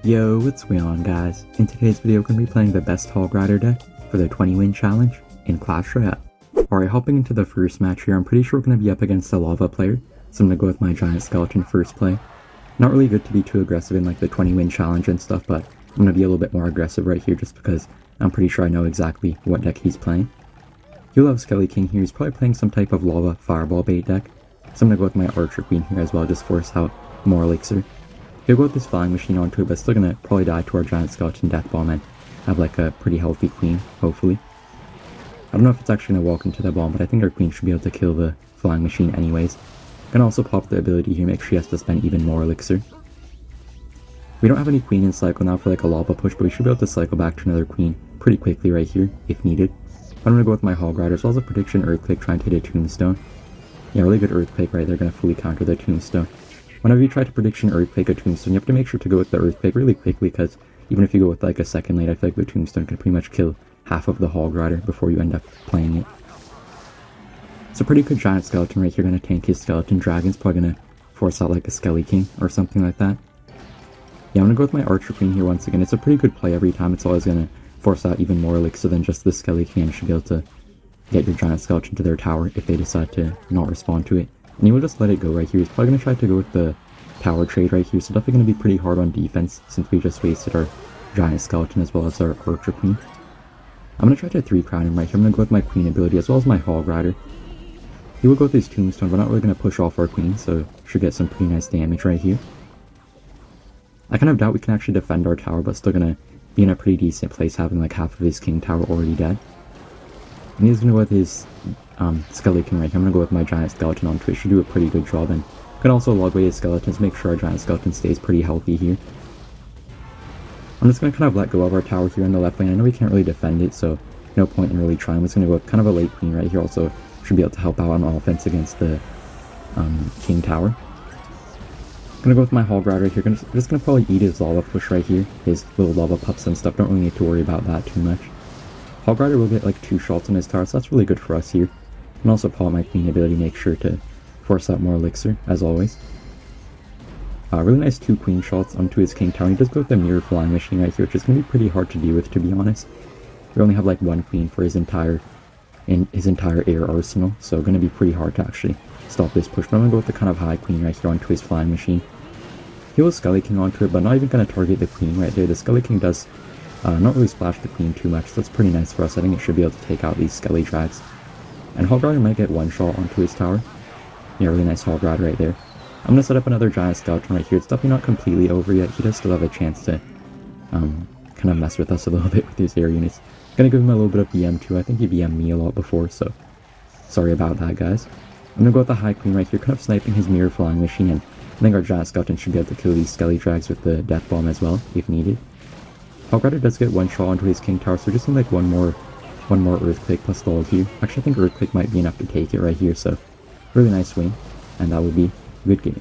Yo, what's going on guys? In today's video we're going to be playing the best Hog Rider deck for the 20 win challenge in Clash Royale. Alright, hopping into the first match here, I'm pretty sure we're going to be up against a lava player, so I'm going to go with my giant skeleton first play. Not really good to be too aggressive in like the 20 win challenge and stuff, but I'm going to be a little bit more aggressive right here just because I'm pretty sure I know exactly what deck he's playing. He'll have Skelly King here, he's probably playing some type of lava fireball bait deck, so I'm going to go with my Archer Queen here as well, just force out more elixir. He'll go with this flying machine onto it, but still gonna probably die to our giant skeleton death bomb and have like a pretty healthy queen, hopefully. I don't know if it's actually gonna walk into the bomb, but I think our queen should be able to kill the flying machine anyways. Gonna also pop the ability here, make sure he has to spend even more elixir. We don't have any queen in cycle now for like a lava push, but we should be able to cycle back to another queen pretty quickly right here, if needed. I'm gonna go with my Hog Rider, as well as a prediction Earthquake trying to hit a tombstone. Yeah, really good Earthquake right there, gonna fully counter the tombstone. Whenever you try to prediction Earthquake a tombstone, you have to make sure to go with the Earthquake really quickly, because even if you go with like a second late, I feel like the tombstone can pretty much kill half of the Hog Rider before you end up playing it. It's a pretty good giant skeleton right here, gonna tank his skeleton dragons, probably gonna force out like a Skelly King or something like that. Yeah, I'm gonna go with my Archer Queen here once again. It's a pretty good play every time. It's always gonna force out even more elixir than just the Skelly King, and should be able to get your giant skeleton to their tower if they decide to not respond to it. And he will just let it go right here. He's probably going to try to go with the tower trade right here, so definitely going to be pretty hard on defense since we just wasted our giant skeleton as well as our Archer Queen. I'm going to try to 3-crown him right here. I'm going to go with my Queen ability as well as my Hog Rider. He will go with his tombstone. We're not really going to push off our Queen, so should get some pretty nice damage right here. I kind of doubt we can actually defend our tower, but still going to be in a pretty decent place having like half of his King Tower already dead. And he's going to go with his Skelly King right here. I'm going to go with my giant skeleton onto it. Should do a pretty good job, and can also Logbait his skeletons, make sure our giant skeleton stays pretty healthy here. I'm just going to kind of let go of our tower here in the left lane. I know we can't really defend it, so no point in really trying. I'm just going to go with kind of a late queen right here. Also should be able to help out on offense against the King Tower. I'm going to go with my Hog Rider here. Just going to probably eat his lava push right here. His little lava pups and stuff. Don't really need to worry about that too much. Hog Rider will get like 2 shots on his tower, so that's really good for us here. And also pop my Queen ability, make sure to force out more elixir, as always. Really nice 2 Queen shots onto his King Tower. He does go with the Mirror Flying Machine right here, which is going to be pretty hard to deal with, to be honest. We only have like 1 Queen for his entire air arsenal, so going to be pretty hard to actually stop this push. But I'm going to go with the kind of high Queen right here onto his Flying Machine. He will Skelly King onto it, but not even going to target the Queen right there. The Skelly King does not really splash the Queen too much, so that's pretty nice for us. I think it should be able to take out these Skelly Drags. And Hog Rider might get 1 shot onto his tower. Yeah, really nice Hog Rider right there. I'm going to set up another giant skeleton right here. It's definitely not completely over yet. He does still have a chance to kind of mess with us a little bit with his air units. Going to give him a little bit of BM too. I think he BM'd me a lot before, so sorry about that, guys. I'm going to go with the High Queen right here, kind of sniping his Mirror Flying Machine, and I think our giant skeleton should be able to kill these Skelly Drags with the Death Bomb as well, if needed. Hog Rider does get 1 shot onto his King Tower, so we just need like one more Earthquake plus the ult here. Actually, I think Earthquake might be enough to take it right here, so really nice win, and that will be a good game.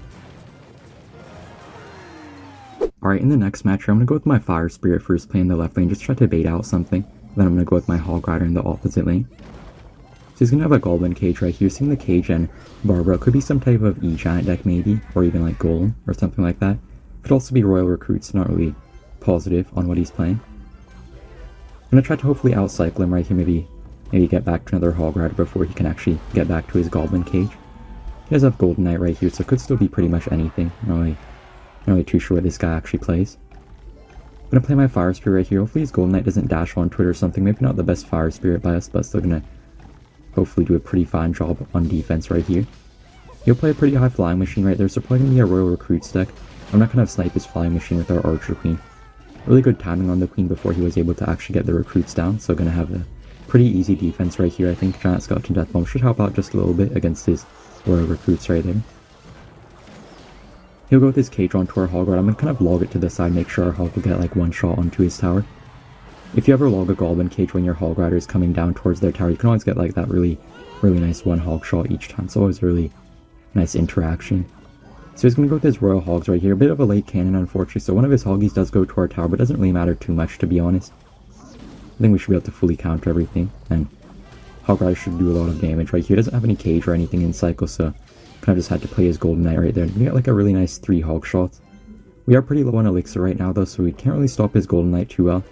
Alright, in the next match here, I'm going to go with my Fire Spirit first play in the left lane, just try to bait out something. Then I'm going to go with my Hog Rider in the opposite lane. So he's going to have a Goblin Cage right here. Seeing the Cage and Barbara, could be some type of E-Giant deck maybe, or even like Golem, or something like that. Could also be Royal Recruits, not really positive on what he's playing. I'm going to try to hopefully outcycle him right here, maybe get back to another Hog Rider before he can actually get back to his Goblin Cage. He does have Golden Knight right here, so it could still be pretty much anything. Not really too sure what this guy actually plays. I'm going to play my Fire Spirit right here. Hopefully his Golden Knight doesn't dash onto it or something. Maybe not the best Fire Spirit by us, but still going to hopefully do a pretty fine job on defense right here. He'll play a pretty high Flying Machine right there, so probably going to be a Royal Recruits deck. I'm not going to snipe his Flying Machine with our Archer Queen. Really good timing on the Queen before he was able to actually get the recruits down, so going to have a pretty easy defense right here. I think Giant Skeleton Death Bomb should help out just a little bit against his Royal Recruits right there. He'll go with his Cage onto our Hog Rider. I'm going to kind of log it to the side, make sure our Hog will get like 1 shot onto his tower. If you ever log a Goblin Cage when your Hog Rider is coming down towards their tower, you can always get like that really nice 1 Hog shot each time. It's always really nice interaction. So he's going to go with his Royal Hogs right here. A bit of a late cannon, unfortunately. So one of his Hoggies does go to our tower, but it doesn't really matter too much, to be honest. I think we should be able to fully counter everything. And Hog Rider should do a lot of damage right here. He doesn't have any cage or anything in cycle, so kind of just had to play his Golden Knight right there. We got like a really nice 3 Hog shots. We are pretty low on elixir right now though, so we can't really stop his golden knight too well.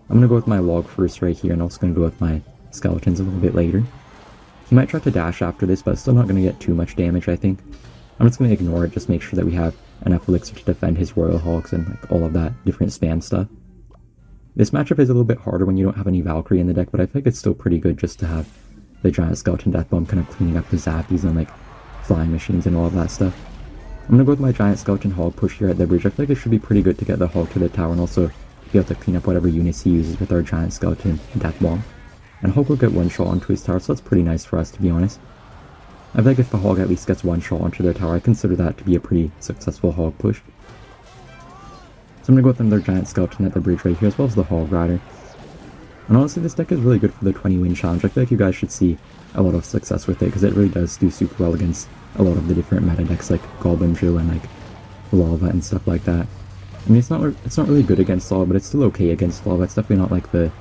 I'm gonna go with my log first right here, and also gonna go with my skeletons a little bit later. He might try to dash after this, but still not gonna get too much damage, I think. I'm just gonna ignore it, just make sure that we have enough elixir to defend his royal hogs and like all of that different spam stuff. This matchup is a little bit harder when you don't have any Valkyrie in the deck, but I think it's still pretty good just to have the giant skeleton death bomb kind of cleaning up the zappies and like flying machines and all of that stuff. I'm gonna go with my giant skeleton hog push here at the bridge. I feel like it should be pretty good to get the hog to the tower and also be able to clean up whatever units he uses with our giant skeleton death bomb. And hog will get one shot onto his tower, so that's pretty nice for us, to be honest. I feel like if the hog at least gets one shot onto their tower, I consider that to be a pretty successful hog push. So I'm gonna go with another giant skeleton at the bridge right here, as well as the hog rider. And honestly, this deck is really good for the 20 win challenge. I feel like you guys should see a lot of success with it, because it really does do super well against a lot of the different meta decks like Goblin Drill and like Lava and stuff like that. I mean, it's not really good against Lava, but it's still okay against Lava. It's definitely not like the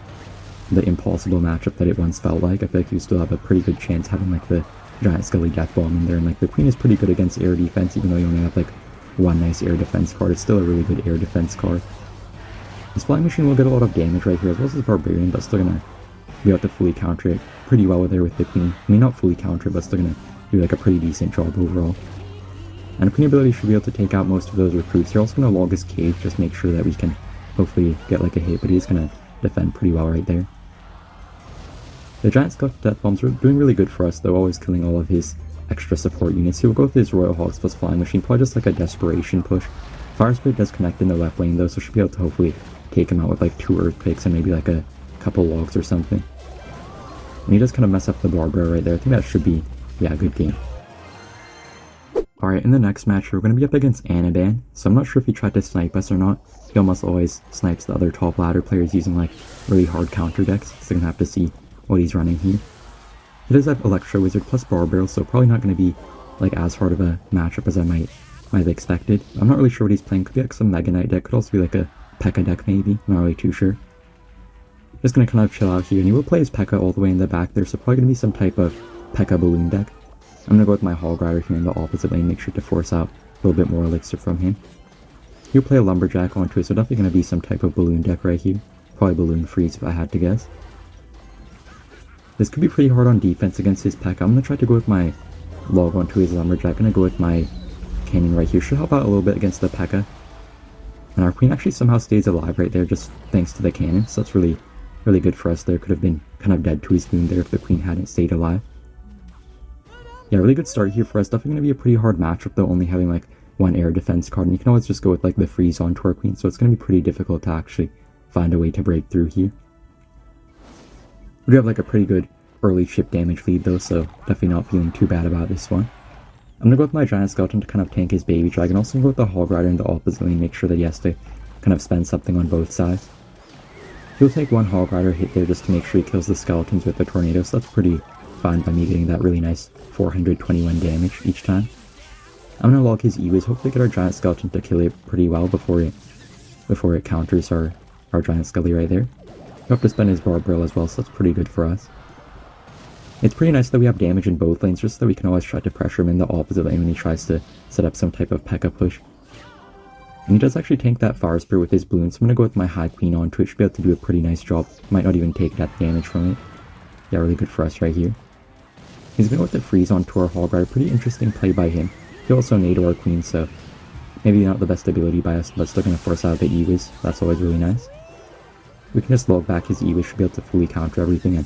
impossible matchup that it once felt like. I feel like you still have a pretty good chance having like the giant skelly death bomb in there, and like the queen is pretty good against air defense, even though you only have like one nice air defense card. It's still a really good air defense card. This flying machine will get a lot of damage right here, as well as this barbarian, but still gonna be able to fully counter it pretty well there with the queen. I mean, not fully counter it, but still gonna do like a pretty decent job overall. And queen ability should be able to take out most of those recruits. You're also gonna log his cage, just make sure that we can hopefully get like a hit, but he's gonna defend pretty well right there. The giant skeleton death bombs are doing really good for us though, always killing all of his extra support units. He'll go with his royal hogs plus flying machine, probably just like a desperation push. Fire spirit does connect in the left lane though, so should be able to hopefully take him out with like 2 earthquakes and maybe like a couple logs or something. And he does kind of mess up the barbarian right there. I think that should be, yeah, a good game. Alright, in the next match we're going to be up against Anaban, so I'm not sure if he tried to snipe us or not. He almost always snipes the other top ladder players using like really hard counter decks, so you're going to have to see what he's running here. He does have Electro Wizard plus Barbarian, so probably not going to be like as hard of a matchup as I might have expected. I'm not really sure what he's playing. Could be like some Mega Knight deck, could also be like a Pekka deck maybe, I'm not really too sure. Just going to kind of chill out here, and he will play his Pekka all the way in the back there, so probably going to be some type of Pekka balloon deck. I'm going to go with my Hog Rider here in the opposite lane, make sure to force out a little bit more elixir from him. He'll play a Lumberjack onto it, so definitely going to be some type of balloon deck right here. Probably Balloon Freeze if I had to guess. This could be pretty hard on defense against his Pekka. I'm going to try to go with my log onto his Lumberjack. I'm going to go with my Cannon right here. Should help out a little bit against the Pekka. And our queen actually somehow stays alive right there just thanks to the cannon. So that's really good for us there. Could have been kind of dead to his wound there if the queen hadn't stayed alive. Yeah, really good start here for us. Definitely going to be a pretty hard matchup though, only having like one air defense card. And you can always just go with like the freeze onto our queen. So it's going to be pretty difficult to actually find a way to break through here. We do have like a pretty good early chip damage lead though, so definitely not feeling too bad about this one. I'm going to go with my giant skeleton to kind of tank his baby dragon. Also go with the hog rider in the opposite lane, make sure that he has to kind of spend something on both sides. He'll take one hog rider hit there just to make sure he kills the skeletons with the tornado, so that's pretty fine by me getting that really nice 421 damage each time. I'm going to log his E-Wiz, hopefully get our giant skeleton to kill it pretty well before it counters our giant skelly right there. He'll have to spend his Barbaril as well, so that's pretty good for us. It's pretty nice that we have damage in both lanes, just so we can always try to pressure him in the opposite lane when he tries to set up some type of Pekka push. And he does actually tank that Fire Spirit with his balloon, so I'm going to go with my High Queen onto it. Should be able to do a pretty nice job. Might not even take that damage from it. Yeah, really good for us right here. He's going to go with the Freeze onto our Hog Rider. Pretty interesting play by him. He also NATO our Queen, so maybe not the best ability by us, but still going to force out the E-Wiz. That's always really nice. We can just log back his E-Wiz, should be able to fully counter everything, and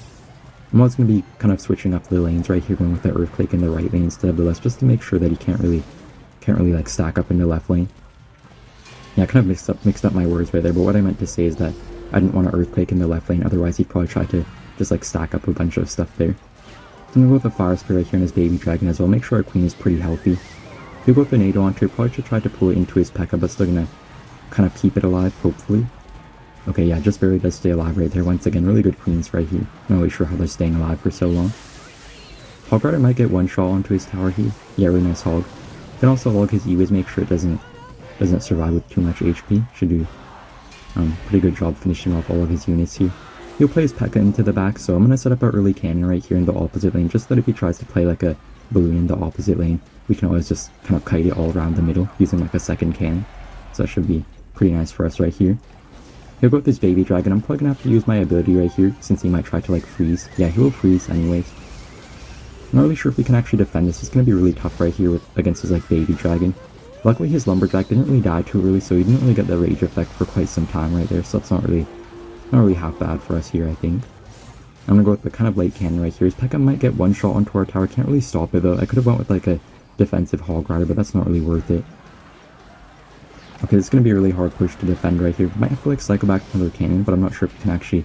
I'm always going to be kind of switching up the lanes right here, going with the Earthquake in the right lane instead of the left, just to make sure that he can't really like stack up in the left lane. Yeah, I kind of mixed up my words right there, but what I meant to say is that I didn't want to Earthquake in the left lane, otherwise he'd probably try to just like stack up a bunch of stuff there. So I'm going to go with the Fire Spirit here and his Baby Dragon as well, make sure our Queen is pretty healthy. He'll go with the NATO onto it, probably should try to pull it into his Pekka, but still going to kind of keep it alive, hopefully. Okay, yeah, just barely does stay alive right there. Once again, really good queens right here. Not really sure how they're staying alive for so long. Hog Rider might get one shot onto his tower here. Yeah, really nice hog. Can also log his E-Wiz, make sure it doesn't survive with too much HP. Should do pretty good job finishing off all of his units here. He'll play his Pekka into the back, so I'm going to set up an early cannon right here in the opposite lane, just so that if he tries to play like a balloon in the opposite lane, we can always just kind of kite it all around the middle using like a second cannon. so that should be pretty nice for us right here. He'll go with this baby dragon. I'm probably gonna have to use my ability right here, since he might try to like freeze. Yeah, he will freeze anyways. I'm not really sure if we can actually defend this. It's gonna be really tough right here against his like baby dragon. Luckily his lumberjack didn't really die too early, so he didn't really get the rage effect for quite some time right there, so that's not really half bad for us here, I think. I'm gonna go with the kind of late cannon right here. His Pekka might get one shot onto our tower. Can't really stop it though. I could have went with like a defensive hog rider, but that's not really worth it. Okay, this is going to be a really hard push to defend right here. Might have to like cycle back to another cannon, but I'm not sure if we can actually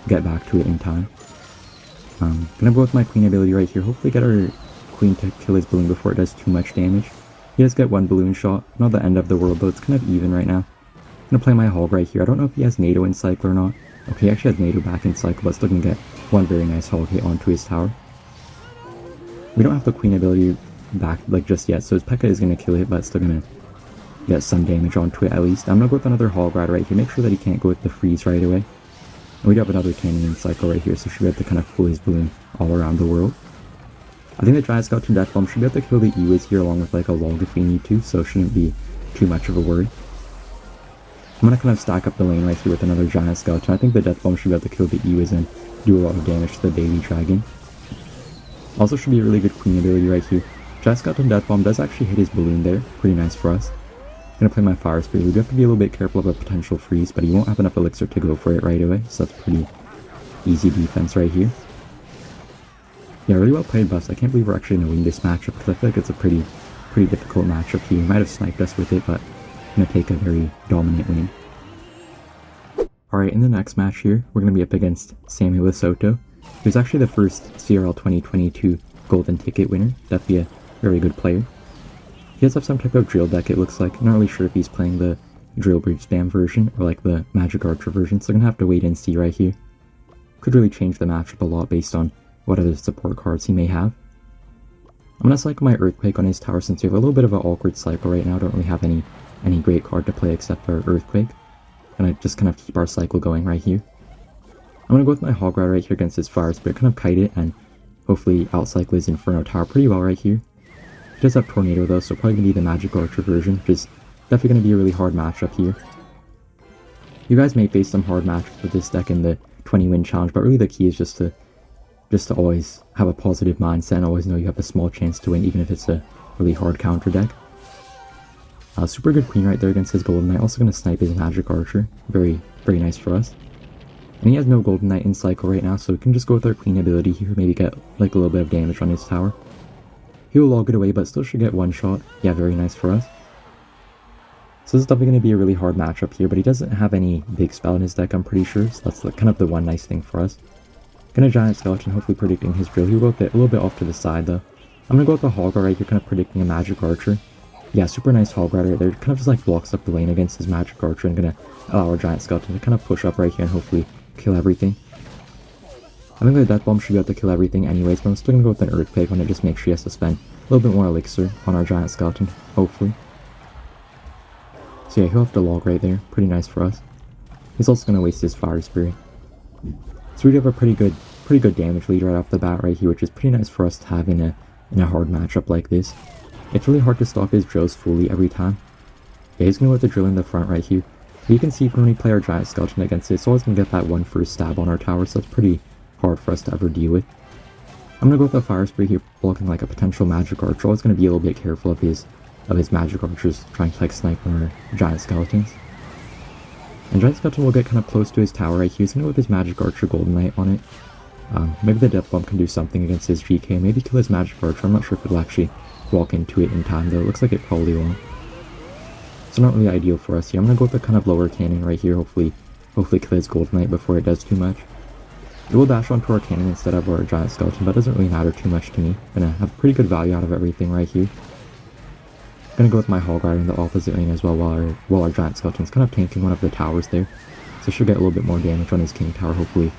get back to it in time. Gonna go with my queen ability right here. Hopefully get our queen to kill his balloon before it does too much damage. He does get one balloon shot. Not the end of the world though. It's kind of even right now. Gonna play my hog right here. I don't know if he has NATO in cycle or not. Okay, he actually has NATO back in cycle, but still gonna get one very nice hog hit onto his tower. We don't have the queen ability back like just yet, so his Pekka is gonna kill it, but it's still gonna get some damage onto it at least. I'm gonna go with another hog rider right here. Make sure that he can't go with the freeze right away. And we do have another cannon in cycle right here, so should be able to kind of pull his balloon all around the world. I think the giant skeleton death bomb should be able to kill the E-Wiz here along with like a log if we need to, so it shouldn't be too much of a worry. I'm gonna kind of stack up the lane right here with another giant skeleton. I think the death bomb should be able to kill the E-Wiz and do a lot of damage to the baby dragon. Also should be a really good queen ability right here. Giant skeleton death bomb does actually hit his balloon there. Pretty nice for us. Gonna play my fire spirit. We do have to be a little bit careful of a potential freeze, but he won't have enough elixir to go for it right away, so that's pretty easy defense right here. Yeah, really well played, Bus. I can't believe we're actually gonna win this matchup, because I feel like it's a pretty difficult matchup here. He might have sniped us with it, but I'm gonna take a very dominant win. Alright, in the next match here, we're gonna be up against Samuel Soto, who's actually the first CRL 2022 golden ticket winner. Definitely a very good player. He does have some type of drill deck, it looks like. Not really sure if he's playing the drill breach spam version or like the magic archer version, so I'm gonna have to wait and see right here. Could really change the matchup a lot based on what other support cards he may have. I'm gonna cycle my earthquake on his tower since we have a little bit of an awkward cycle right now. I don't really have any great card to play except our earthquake. Gonna just kind of keep our cycle going right here. I'm gonna go with my hog rider right here against his fire spirit, kind of kite it and hopefully outcycle his inferno tower pretty well right here. He does have tornado though, so probably gonna be the magic archer version, which is definitely gonna be a really hard matchup here. You guys may face some hard matchups with this deck in the 20 win challenge, but really the key is just to always have a positive mindset and always know you have a small chance to win, even if it's a really hard counter deck. Super good queen right there against his golden knight. Also gonna snipe his magic archer. Very nice for us. And he has no golden knight in cycle right now, so we can just go with our queen ability here, maybe get like a little bit of damage on his tower. He will log it away, but still should get one shot. Yeah, very nice for us. So this is definitely going to be a really hard matchup here, but he doesn't have any big spell in his deck, I'm pretty sure, so that's kind of the one nice thing for us. Gonna giant skeleton, hopefully predicting his drill. He will go a little bit off to the side though. I'm gonna go with the hog rider right here, kind of predicting a magic archer. Yeah, super nice hog rider right there. Kind of just like blocks up the lane against his magic archer and gonna allow our giant skeleton to kind of push up right here and hopefully kill everything. I think the death bomb should be able to kill everything anyways, but I'm still gonna go with an earthquake on it, just make sure he has to spend a little bit more elixir on our giant skeleton, hopefully. So yeah, he'll have to log right there. Pretty nice for us. He's also gonna waste his fire spirit. So we do have a pretty good damage lead right off the bat right here, which is pretty nice for us to have in a hard matchup like this. It's really hard to stop his drills fully every time. Yeah, he's gonna go with the drill in the front right here. But you can see when we play our giant skeleton against it, it's always gonna get that one first stab on our tower, so it's pretty hard for us to ever deal with. I'm gonna go with the fire spirit here, blocking like a potential magic archer. Always gonna be a little bit careful of his magic archers trying to like snipe on our giant skeletons. And giant skeleton will get kind of close to his tower right here. He's gonna go with his magic archer golden knight on it. Maybe the death bomb can do something against his GK. Maybe kill his magic archer. I'm not sure if it'll actually walk into it in time though. It looks like it probably won't. So not really ideal for us here. I'm gonna go with the kind of lower cannon right here. Hopefully kill his golden knight before it does too much. It will dash onto our cannon instead of our giant skeleton, but it doesn't really matter too much to me. Gonna have pretty good value out of everything right here. Gonna go with my hog rider in the opposite lane as well while our giant skeleton's kind of tanking one of the towers there. So she'll get a little bit more damage on his king tower, hopefully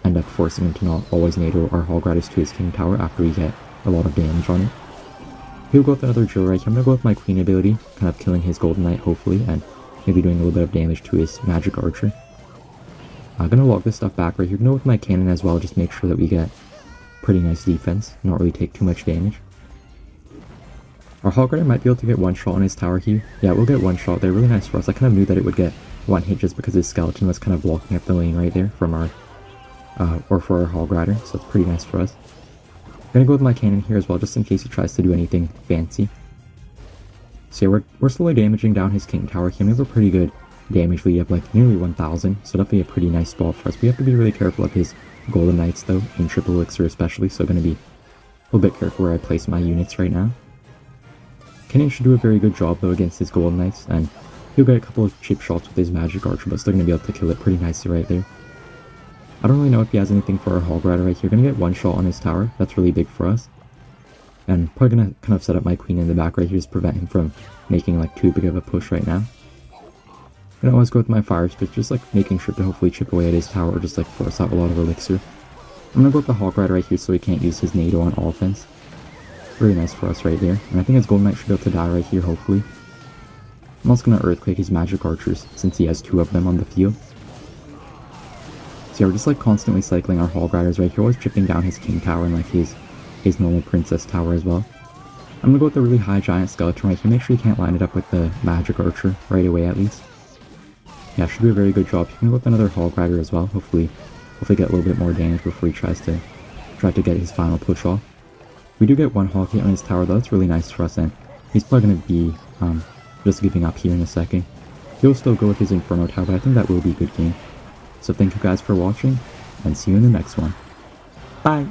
end up forcing him to not always NATO our hog riders to his king tower after we get a lot of damage on it. He'll go with another drill right here. I'm gonna go with my queen ability, kind of killing his golden knight hopefully, and maybe doing a little bit of damage to his magic archer. I'm gonna log this stuff back right here. Gonna go with my cannon as well, just make sure that we get pretty nice defense, not really take too much damage. Our Hog Rider might be able to get one shot on his tower here. Yeah, we'll get one shot there. Really nice for us. I kind of knew that it would get one hit just because his skeleton was kind of blocking up the lane right there from our, for our Hog Rider. So it's pretty nice for us. I'm gonna go with my cannon here as well, just in case he tries to do anything fancy. So yeah, we're slowly damaging down his king tower here. We have a pretty good damage lead of like nearly 1,000, so definitely a pretty nice spot for us. We have to be really careful of his golden knights though, in triple elixir especially, so gonna be a little bit careful where I place my units right now. Cannon should do a very good job though against his golden knights, and he'll get a couple of chip shots with his magic archer, but still gonna be able to kill it pretty nicely right there. I don't really know if he has anything for our Hog Rider right here. Gonna get one shot on his tower. That's really big for us. And probably gonna kind of set up my queen in the back right here to prevent him from making like too big of a push right now. Gonna always go with my fire spit, just like making sure to hopefully chip away at his tower or just like force out a lot of elixir. I'm gonna go with the Hog Rider right here so he can't use his NATO on offense. Really nice for us right there. And I think his golden knight should be able to die right here hopefully. I'm also gonna earthquake his magic archers since he has 2 of them on the field. So yeah, we're just like constantly cycling our Hog Riders right here, always chipping down his king tower and like his normal princess tower as well. I'm gonna go with the really high giant skeleton right here, make sure you can't line it up with the magic archer right away at least. Yeah, should do a very good job. You can go with another Hog Rider as well, hopefully get a little bit more damage before he tries to get his final push off. We do get one hog hit on his tower though, that's really nice for us, and he's probably gonna be just giving up here in a second. He'll still go with his Inferno tower, but I think that will be a good game. So thank you guys for watching, and see you in the next one. Bye!